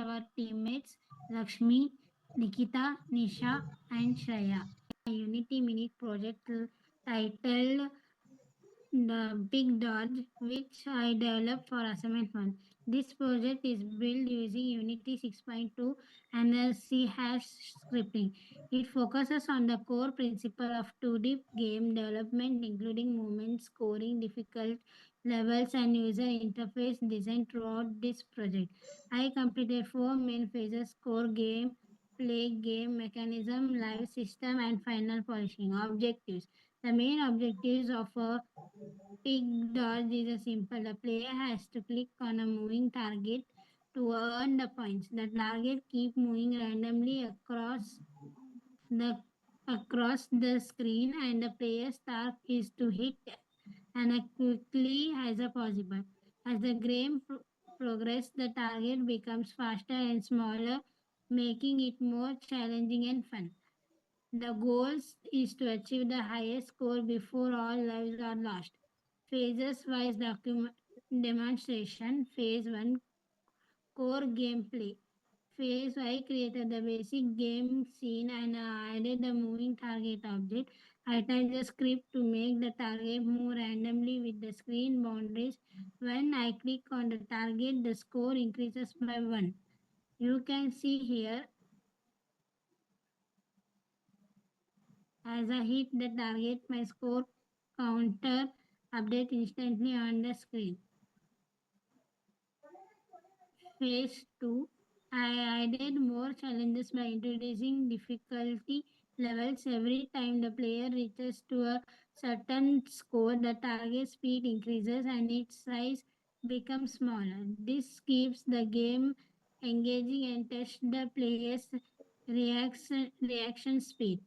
our teammates Lakshmi, Nikita, Nisha, and Shreya. A Unity Mini project titled the Big Dodge, which I developed for Assignment 1. This project is built using Unity 6.2 and the C hash scripting. It focuses on the core principle of 2D game development, including movement, scoring, difficult levels, and user interface design throughout this project. I completed four main phases: core game, play game mechanism, live system, and final polishing. Objectives. The main objectives of a Big dodge is a simple. The player has to click on a moving target to earn the points. The target keep moving randomly the across the screen, and the player's task is to hit and as quickly as a possible. As the game progresses, the target becomes faster and smaller, making it more challenging and fun. The goal is to achieve the highest score before all lives are lost. Phases wise demonstration. Phase 1, core gameplay. Phase I created the basic game scene and added the moving target object. I typed the script to make the target move randomly with the screen boundaries. When I click on the target, the score increases by 1. You can see here, as I hit the target, my score counter update instantly on the screen. Phase 2, I added more challenges by introducing difficulty levels. Every time the player reaches to a certain score, the target speed increases and its size becomes smaller. This keeps the game engaging and tests the player's reaction speed.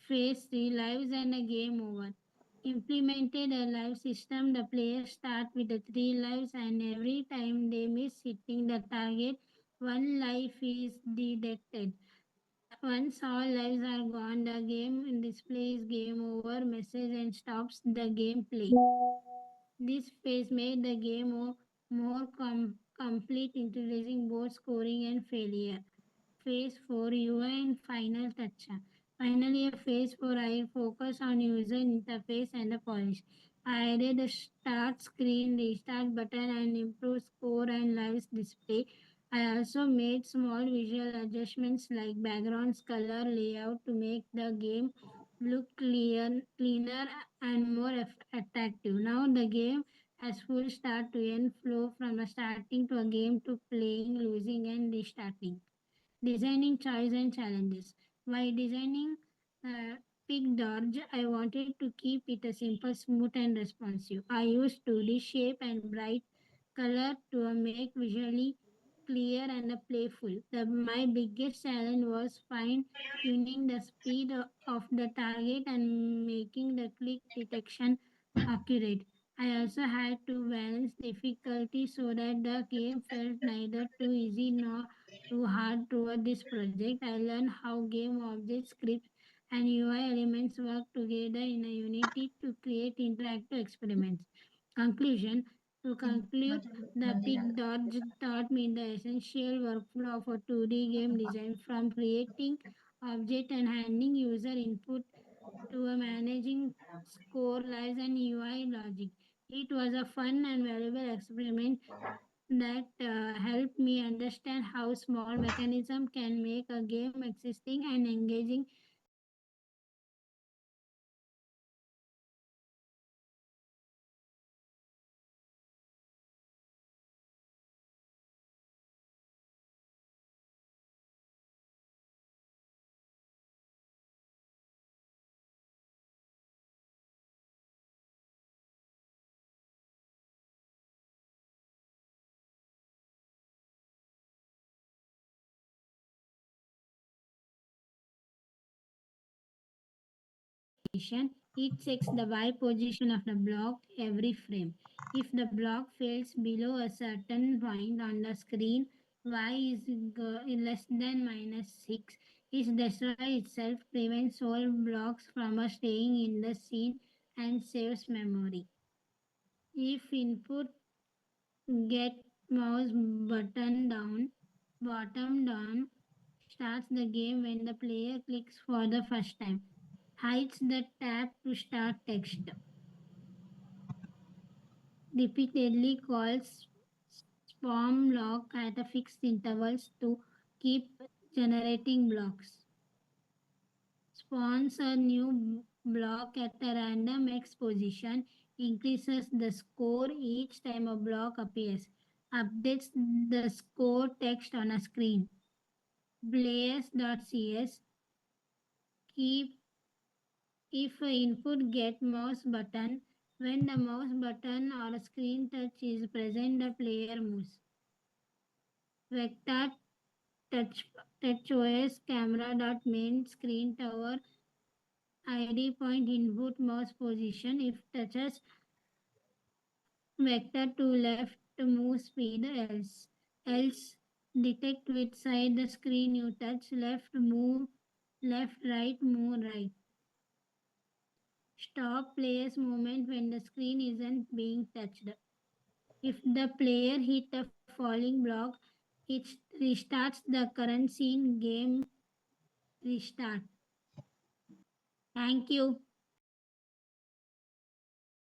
Phase 3, lives and a game over. Implemented a live system. The players start with the 3 lives, and every time they miss hitting the target, 1 life is deducted. Once all lives are gone, the game displays game over message and stops the gameplay. This phase made the game more complete, introducing both scoring and failure. Phase 4, UI and final touch. Finally, a phase 4, I focus on user interface and the polish. I added a start screen, restart button, and improved score and live display. I also made small visual adjustments like backgrounds, color, layout to make the game look cleaner and more attractive. Now the game has full start to end flow from a starting to a game to playing, losing, and restarting. Designing choice and challenges. While designing uh, Big Dodge, I wanted to keep it a simple, smooth, and responsive. I used 2D shape and bright color to make visually clear and playful. My biggest challenge was fine tuning the speed of the target and making the click detection accurate. I also had to balance difficulty so that the game felt neither too easy nor too hard. Toward this project, I learned how game objects, scripts, and UI elements work together in a unity to create interactive experiments. Conclusion. To conclude, the Pig Dodge taught me the essential workflow of a 2D game design, from creating object and handling user input to a managing score, lives, and UI logic. It was a fun and valuable experiment that helped me understand how small mechanism can make a game existing and engaging. It checks the Y position of the block every frame. If the block fails below a certain point on the screen, Y is less than -6. It destroys itself, prevents all blocks from staying in the scene, and saves memory. If input get mouse bottom down starts the game when the player clicks for the first time. Hides the tab to start text. Repeatedly calls spam block at a fixed intervals to keep generating blocks. Spawns a new block at a random X position, increases the score each time a block appears, updates the score text on a screen. Players.cs keep if input get mouse button. When the mouse button or a screen touch is present, the player moves. Vector touchOS camera.main screen tower ID point input mouse position. If touches vector to left move speed else detect which side the screen you touch left right move right. Stop player's movement when the screen isn't being touched. If the player hit a falling block, it restarts the current scene game restart. Thank you.